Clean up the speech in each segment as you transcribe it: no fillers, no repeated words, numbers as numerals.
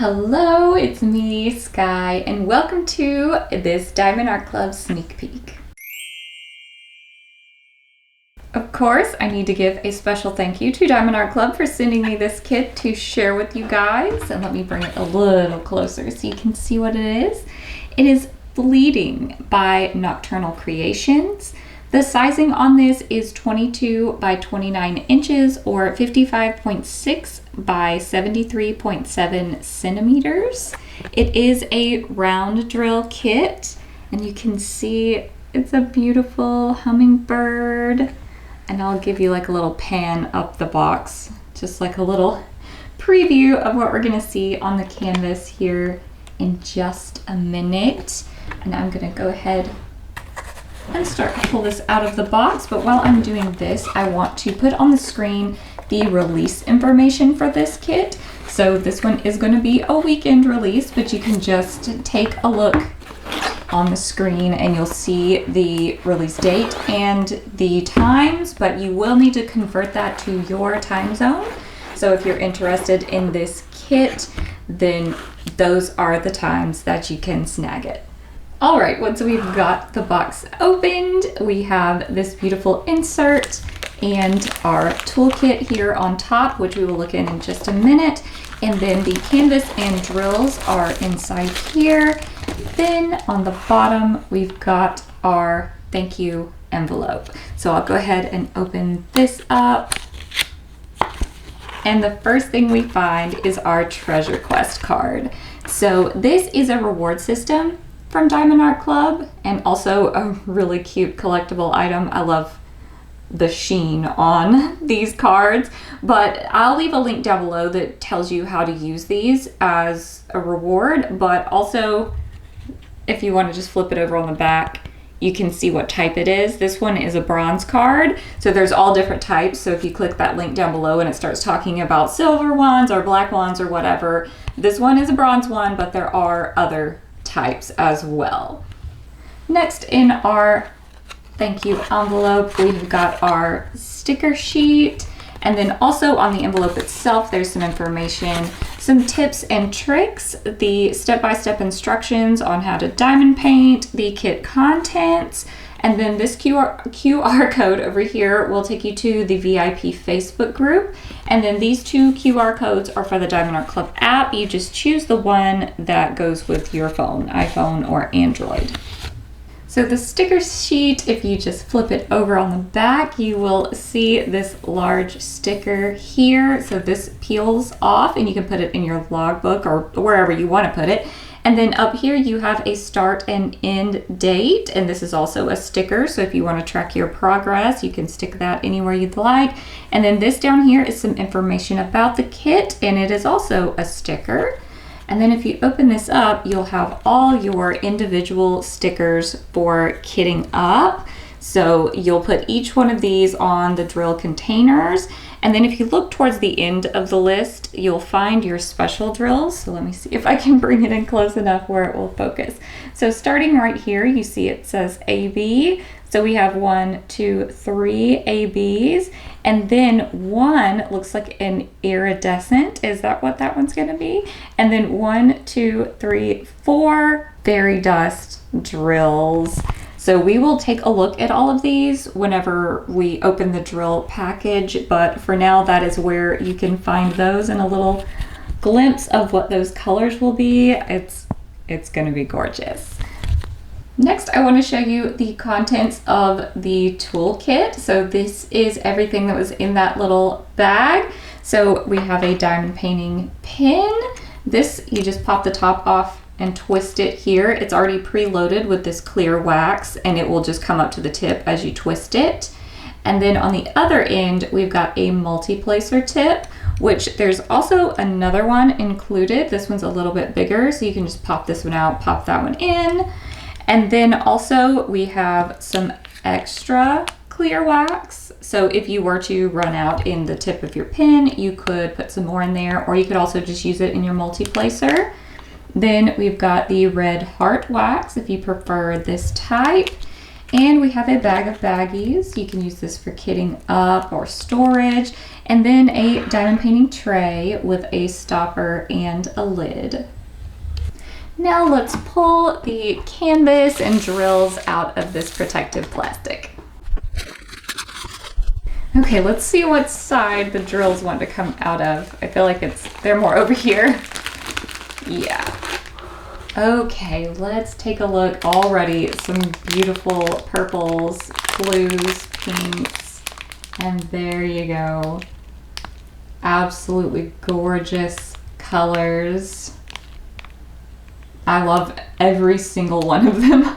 Hello, it's me, Sky, and welcome to this Diamond Art Club sneak peek. Of course, I need to give a special thank you to Diamond Art Club for sending me this kit to share with you guys. And let me bring it a little closer so you can see what it is. It is Bleeding by Nocturnal Creations. The sizing on this is 22 by 29 inches or 55.6 by 73.7 centimeters. It is a round drill kit, and you can see it's a beautiful hummingbird. And I'll give you like a little pan up the box, just like a little preview of what we're gonna see on the canvas here in just a minute. And I'm gonna go ahead and start to pull this out of the box. But while I'm doing this, I want to put on the screen the release information for this kit. So this one is going to be a weekend release, but you can just take a look on the screen and you'll see the release date and the times, but you will need to convert that to your time zone. So if you're interested in this kit, then those are the times that you can snag it. All right, once we've got the box opened, we have this beautiful insert and our toolkit here on top, which we will look in just a minute. And then the canvas and drills are inside here. Then on the bottom, we've got our thank you envelope. So I'll go ahead and open this up. And the first thing we find is our Treasure Quest card. So this is a reward system from Diamond Art Club, and also a really cute collectible item. I love the sheen on these cards, but I'll leave a link down below that tells you how to use these as a reward. But also, if you want to just flip it over on the back, you can see what type it is. This one is a bronze card, so there's all different types. So if you click that link down below and it starts talking about silver ones or black ones or whatever, this one is a bronze one, but there are other types as well. Next, in our thank you envelope, we've got our sticker sheet, and then also on the envelope itself there's some information, some tips and tricks, the step-by-step instructions on how to diamond paint, the kit contents, and then this QR code over here will take you to the VIP Facebook group. And then these two QR codes are for the Diamond Art Club app. You just choose the one that goes with your phone, iPhone or Android. So the sticker sheet, if you just flip it over on the back, you will see this large sticker here. So this peels off and you can put it in your logbook or wherever you want to put it. And then up here you have a start and end date, and this is also a sticker, so if you want to track your progress, you can stick that anywhere you'd like. And then this down here is some information about the kit, and it is also a sticker. And then if you open this up, you'll have all your individual stickers for kitting up. So you'll put each one of these on the drill containers. And then if you look towards the end of the list, you'll find your special drills. So let me see if I can bring it in close enough where it will focus. So starting right here, you see it says AB. So we have 1, 2, 3 ABs. And then one looks like an iridescent. Is that what that one's gonna be? And then 1, 2, 3, 4 fairy dust drills. So we will take a look at all of these whenever we open the drill package, but for now that is where you can find those, and a little glimpse of what those colors will be. It's gonna be gorgeous. Next, I want to show you the contents of the toolkit. So this is everything that was in that little bag. So we have a diamond painting pin. This, you just pop the top off and twist it here. It's already preloaded with this clear wax, and it will just come up to the tip as you twist it. And then on the other end, we've got a multi-placer tip, which there's also another one included. This one's a little bit bigger, so you can just pop this one out, pop that one in. And then also we have some extra clear wax. So if you were to run out in the tip of your pen, you could put some more in there, or you could also just use it in your multi-placer. Then we've got the red heart wax if you prefer this type. And we have a bag of baggies. You can use this for kitting up or storage. And then a diamond painting tray with a stopper and a lid. Now let's pull the canvas and drills out of this protective plastic. Okay, let's see what side the drills want to come out of. I feel like they're more over here. Yeah. Okay, let's take a look. Already some beautiful purples, blues, pinks, and there you go. Absolutely gorgeous colors. I love every single one of them.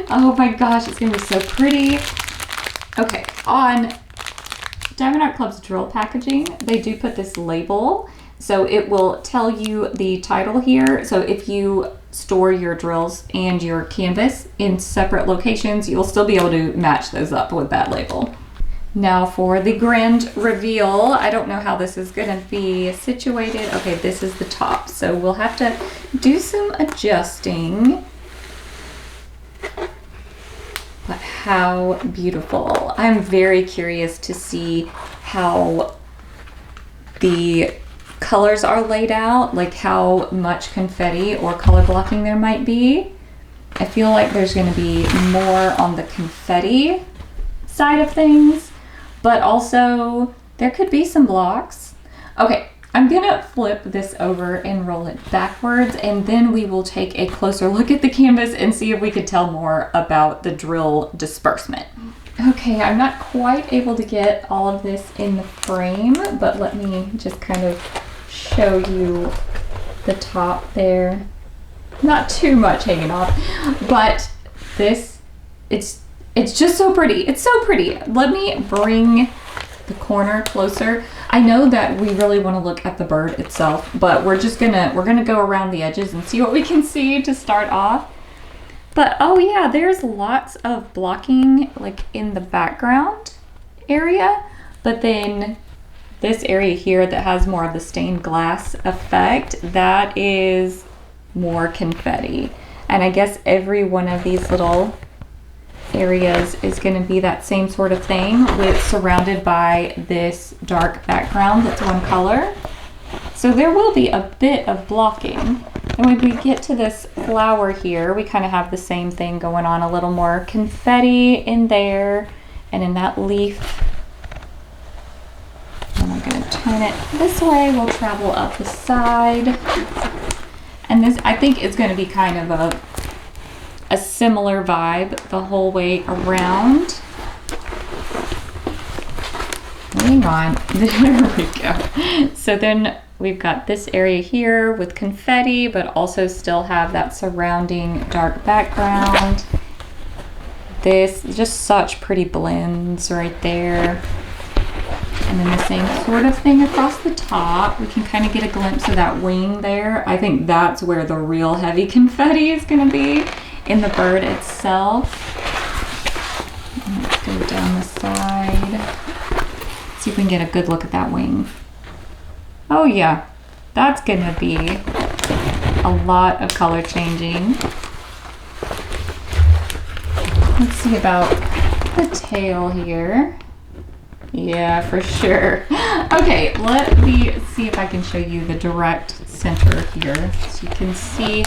Oh my gosh, it's gonna be so pretty. Okay, on Diamond Art Club's drill packaging, they do put this label. So it will tell you the title here. So if you store your drills and your canvas in separate locations, you'll still be able to match those up with that label. Now for the grand reveal, I don't know how this is gonna be situated. Okay, this is the top. So we'll have to do some adjusting. But how beautiful. I'm very curious to see how the colors are laid out, like how much confetti or color blocking there might be. I feel like there's going to be more on the confetti side of things, but also there could be some blocks. Okay, I'm gonna flip this over and roll it backwards, and then we will take a closer look at the canvas and see if we could tell more about the drill disbursement. Okay, I'm not quite able to get all of this in the frame, but let me just kind of show you the top there. Not too much hanging off, but this, it's just so pretty. It's so pretty. Let me bring the corner closer. I know that we really want to look at the bird itself, but we're gonna go around the edges and see what we can see to start off. But oh yeah, there's lots of blocking like in the background area, but then this area here that has more of the stained glass effect, that is more confetti. And I guess every one of these little areas is going to be that same sort of thing, with surrounded by this dark background that's one color. So there will be a bit of blocking. And when we get to this flower here, we kind of have the same thing going on, a little more confetti in there and in that leaf. And I'm going to turn it this way. We'll travel up the side. And this, I think, is going to be kind of a similar vibe the whole way around. Hang on. There we go. So then we've got this area here with confetti, but also still have that surrounding dark background. This, just such pretty blends right there. And then the same sort of thing across the top. We can kind of get a glimpse of that wing there. I think that's where the real heavy confetti is going to be, in the bird itself. Let's go down the side. See if we can get a good look at that wing. Oh yeah, that's going to be a lot of color changing. Let's see about the tail here. Yeah, for sure. Okay, let me see if I can show you the direct center here. So you can see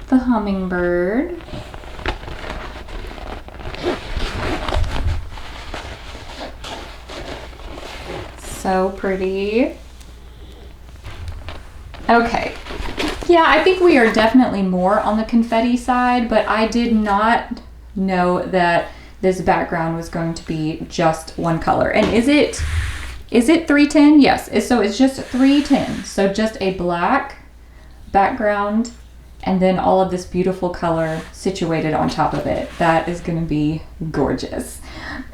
the hummingbird. So pretty. Okay. Yeah, I think we are definitely more on the confetti side, but I did not know that this background was going to be just one color. And is it 310? Yes, so it's just 310. So just a black background and then all of this beautiful color situated on top of it. That is going to be gorgeous.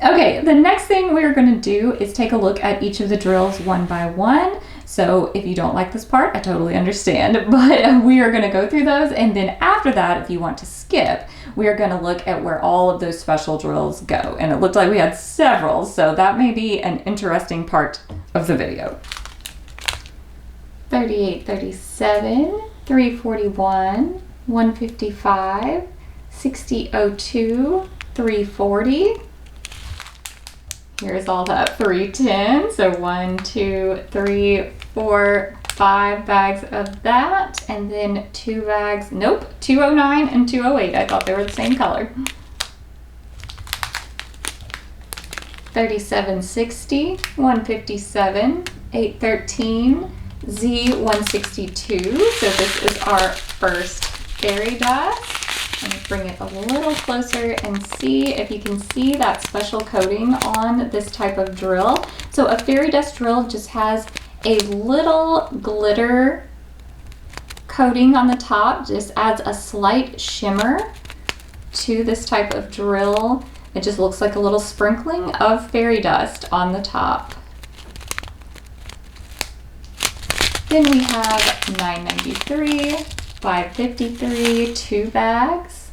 Okay, the next thing we're going to do is take a look at each of the drills one by one. So if you don't like this part, I totally understand, but we are going to go through those, and then after that, if you want to skip, we are going to look at where all of those special drills go. And it looked like we had several, so that may be an interesting part of the video. 38, 37, 341, 155, 6002, 340. Here's all that 310. So 1, 2, 3, 4, 5 bags of that, and then 2 bags, nope, 209 and 208. I thought they were the same color. 3760, 157, 813, Z162. So this is our first fairy dust. Let me bring it a little closer and see if you can see that special coating on this type of drill. So a fairy dust drill just has a little glitter coating on the top, just adds a slight shimmer to this type of drill. It just looks like a little sprinkling of fairy dust on the top. Then we have 993, 553, 2 bags,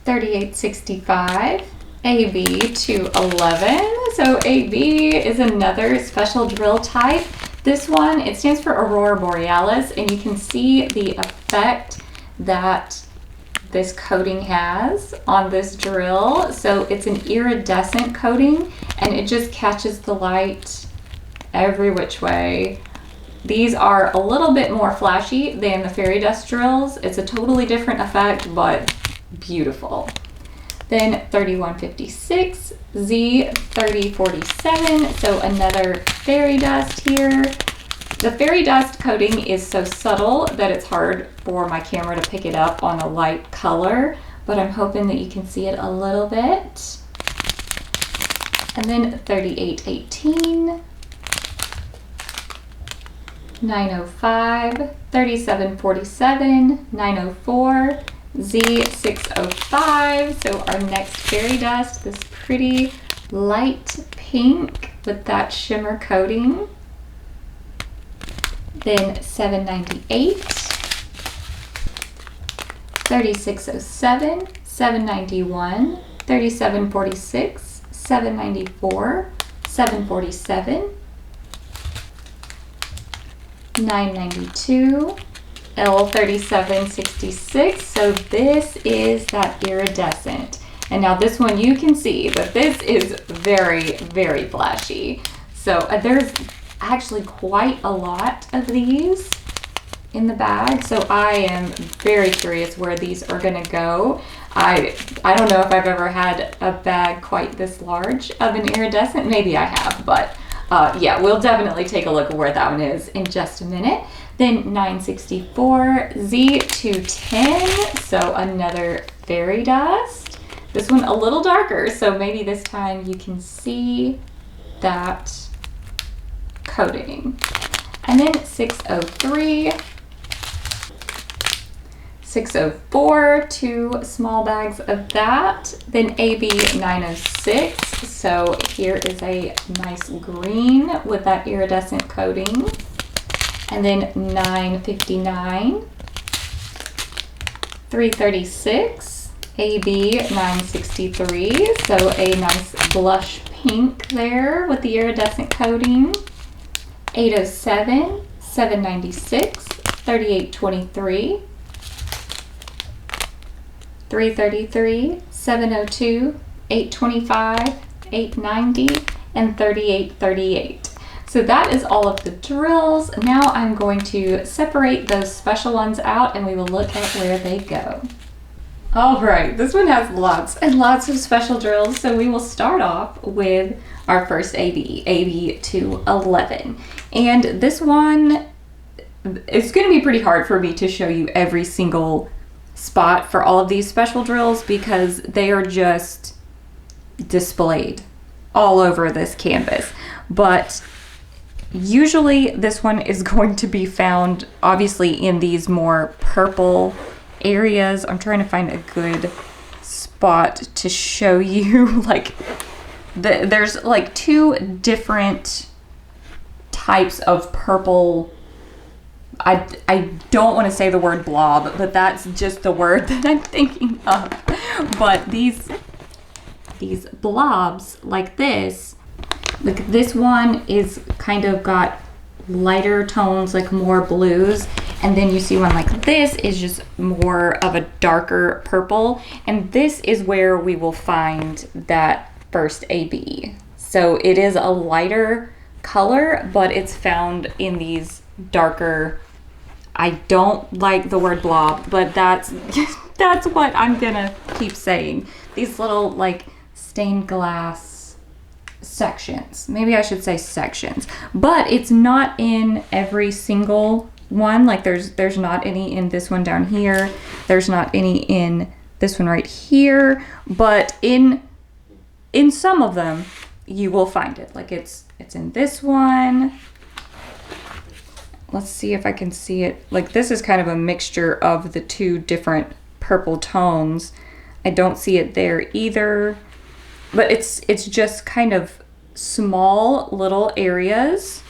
3865, AB 211. So AB is another special drill type. This one, it stands for Aurora Borealis, and you can see the effect that this coating has on this drill. So it's an iridescent coating, and it just catches the light every which way. These are a little bit more flashy than the fairy dust drills. It's a totally different effect, but beautiful. Then 3156, Z3047, so another fairy dust here. The fairy dust coating is so subtle that it's hard for my camera to pick it up on a light color, but I'm hoping that you can see it a little bit. And then 3818, 905, 3747, 904, Z605. So our next fairy dust, this pretty light pink with that shimmer coating. Then 798, 3607, 791, 3746, 794, 747, 992, L3766. So this is that iridescent. And now this one, you can see that this is very, very flashy. So there's actually quite a lot of these in the bag. So I am very curious where these are gonna go. I don't know if I've ever had a bag quite this large of an iridescent. Maybe I have, but yeah, we'll definitely take a look at where that one is in just a minute. Then 964, Z210, so another fairy dust. This one a little darker, so maybe this time you can see that coating. And then 603, 604, 2 small bags of that. Then AB 906, so here is a nice green with that iridescent coating. And then 959, 336, AB 963, so a nice blush pink there with the iridescent coating. 807, 796, 3823, 333, 702, 825, 890, and 3838. So that is all of the drills. Now I'm going to separate those special ones out and we will look at where they go. All right, this one has lots and lots of special drills. So we will start off with our first AB 211. And this one, it's gonna be pretty hard for me to show you every single spot for all of these special drills because they are just displayed all over this canvas. But usually this one is going to be found obviously in these more purple areas. I'm trying to find a good spot to show you. Like there's like 2 different types of purple. I don't want to say the word blob, but that's just the word that I'm thinking of. But these blobs like this, like this one is kind of got lighter tones, like more blues, And then you see one like this is just more of a darker purple. And this is where we will find that first AB. So it is a lighter color, but it's found in these darker, I don't like the word blob, but that's that's what I'm gonna keep saying. These little like stained glass sections. Maybe I should say sections, but it's not in every single one. Like there's not any in this one down here. There's not any in this one right here, but in some of them you will find it. Like it's in this one. Let's see if I can see it. Like this is kind of a mixture of the two different purple tones. I don't see it there either, but it's just kind of small little areas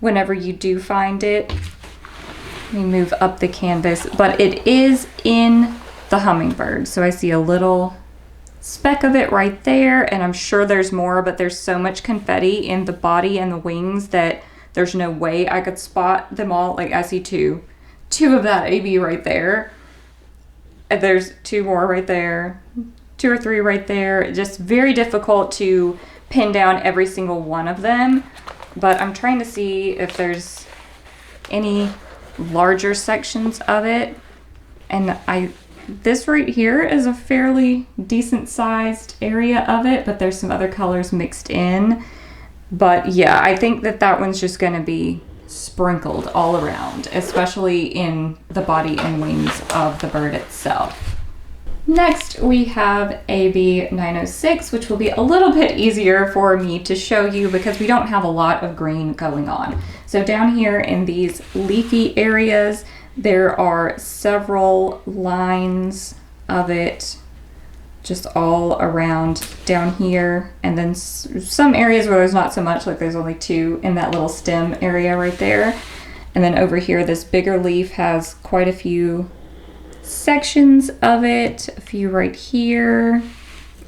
whenever you do find it. Let me move up the canvas, but it is in the hummingbird. So I see a little speck of it right there, and I'm sure there's more, but there's so much confetti in the body and the wings that there's no way I could spot them all. Like I see two of that AB right there. And there's two more right there, 2 or 3 right there. Just very difficult to pin down every single one of them. But I'm trying to see if there's any larger sections of it. And this right here is a fairly decent sized area of it, but there's some other colors mixed in. But yeah, I think that one's just gonna be sprinkled all around, especially in the body and wings of the bird itself. Next, we have AB 906, which will be a little bit easier for me to show you because we don't have a lot of green going on. So down here in these leafy areas, there are several lines of it just all around down here, and then some areas where there's not so much, like there's only 2 in that little stem area right there. And then over here, this bigger leaf has quite a few sections of it, a few right here.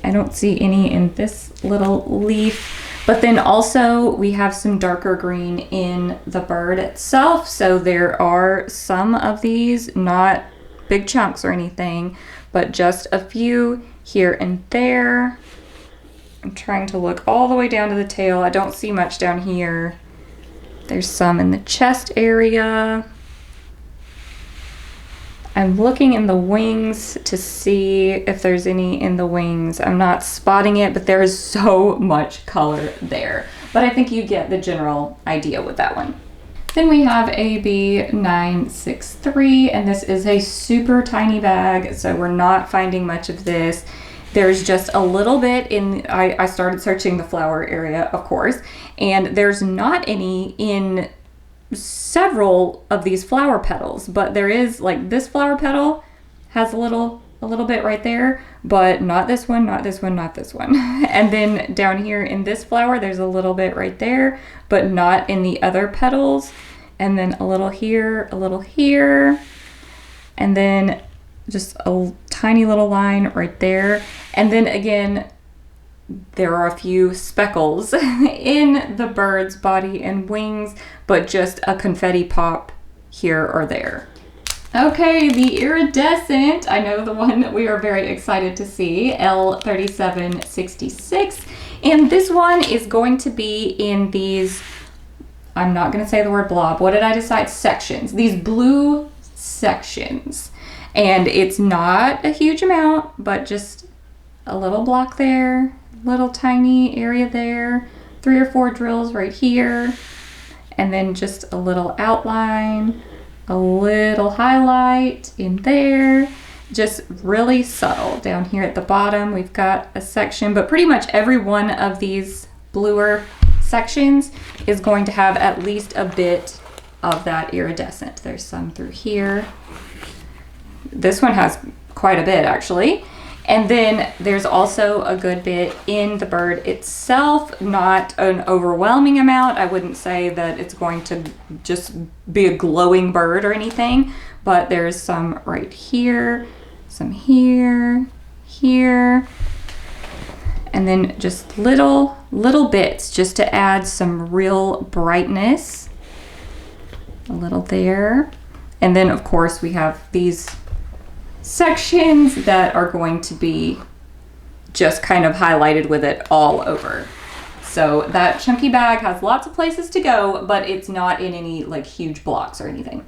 I don't see any in this little leaf, but then also we have some darker green in the bird itself. So there are some of these, not big chunks or anything, but just a few here and there. I'm trying to look all the way down to the tail. I don't see much down here. There's some in the chest area. I'm looking in the wings to see if there's any in the wings. I'm not spotting it, but there is so much color there. But I think you get the general idea with that one. Then we have AB 963, and this is a super tiny bag, so we're not finding much of this. There's just a little bit in, I started searching the flower area, of course, and there's not any in several of these flower petals, but there is, like this flower petal has a little bit right there, but not this one, not this one, not this one. And then down here in this flower, there's a little bit right there, but not in the other petals. And then a little here, and then just a tiny little line right there. And then again, there are a few speckles in the bird's body and wings, but just a confetti pop here or there. Okay, the iridescent, I know the one that we are very excited to see, L3766. And this one is going to be in these, I'm not going to say the word blob. What did I decide? Sections. These blue sections. And it's not a huge amount, but just a little block there, little tiny area there, 3 or 4 drills right here, and then just a little outline, a little highlight in there, just really subtle. Down here at the bottom, we've got a section, but pretty much every one of these bluer sections is going to have at least a bit of that iridescent. There's some through here. This one has quite a bit actually. And then there's also a good bit in the bird itself, not an overwhelming amount. I wouldn't say that it's going to just be a glowing bird or anything, but there's some right here, some here, here, and then just little bits just to add some real brightness. A little there. And then of course we have these sections that are going to be just kind of highlighted with it all over. So that chunky bag has lots of places to go, but it's not in any like huge blocks or anything.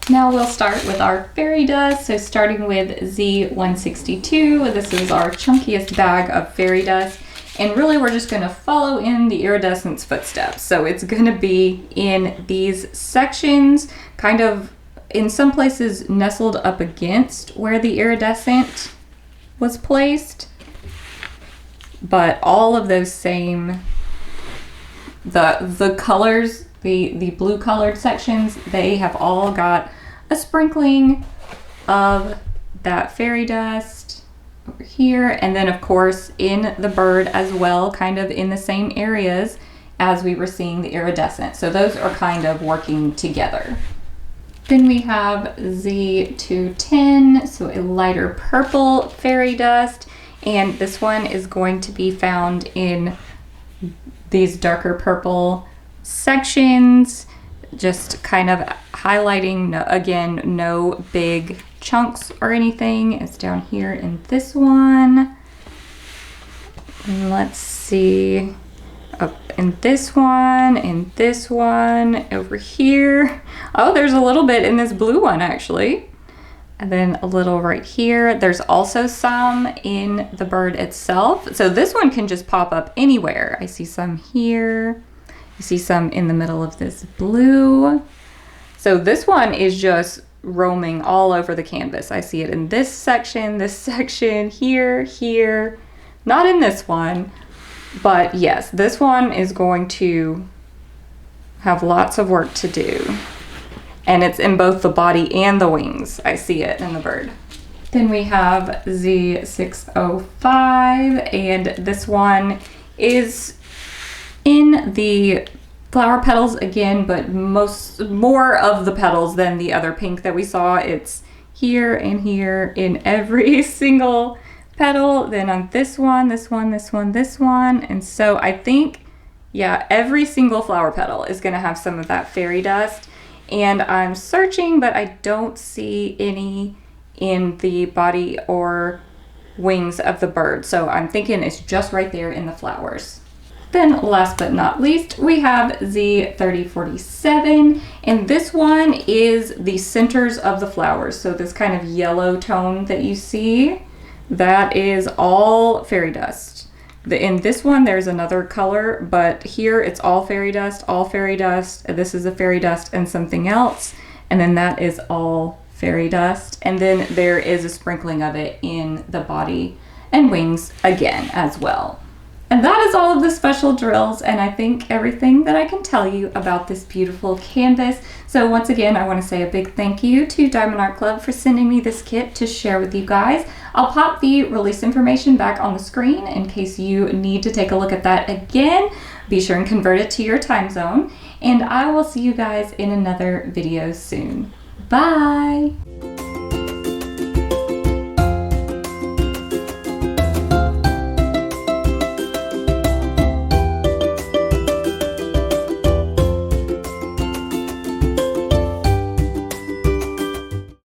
Now we'll start with our fairy dust. So starting with Z162, this is our chunkiest bag of fairy dust. And really we're just gonna follow in the iridescence footsteps. So it's gonna be in these sections, kind of in some places nestled up against where the iridescent was placed. But all of those same, the colors, the blue colored sections, they have all got a sprinkling of that fairy dust over here. And then of course in the bird as well, kind of in the same areas as we were seeing the iridescent. So those are kind of working together. Then we have Z210, so a lighter purple fairy dust. And this one is going to be found in these darker purple sections, just kind of highlighting, again, no big chunks or anything. It's down here in this one. And let's see, up in this one, over here. Oh, there's a little bit in this blue one actually. And then a little right here. There's also some in the bird itself. So this one can just pop up anywhere. I see some here. You see some in the middle of this blue. So this one is just roaming all over the canvas. I see it in this section, here. Not in this one, but yes, this one is going to have lots of work to do. And it's in both the body and the wings. I see it in the bird. Then we have Z605, and this one is in the flower petals again, but more of the petals than the other pink that we saw. It's here and here in every single petal. Then on this one. And so I think, yeah, every single flower petal is gonna have some of that fairy dust. And I'm searching, but I don't see any in the body or wings of the bird. So I'm thinking it's just right there in the flowers. Then last but not least, we have Z3047. And this one is the centers of the flowers. So this kind of yellow tone that you see, that is all fairy dust. In this one, there's another color, but here it's all fairy dust, This is a fairy dust and something else. And then that is all fairy dust. And then there is a sprinkling of it in the body and wings again as well. And that is all of the special drills, and I think everything that I can tell you about this beautiful canvas. So once again, I want to say a big thank you to Diamond Art Club for sending me this kit to share with you guys. I'll pop the release information back on the screen in case you need to take a look at that again. Be sure and convert it to your time zone, and I will see you guys in another video soon. Bye!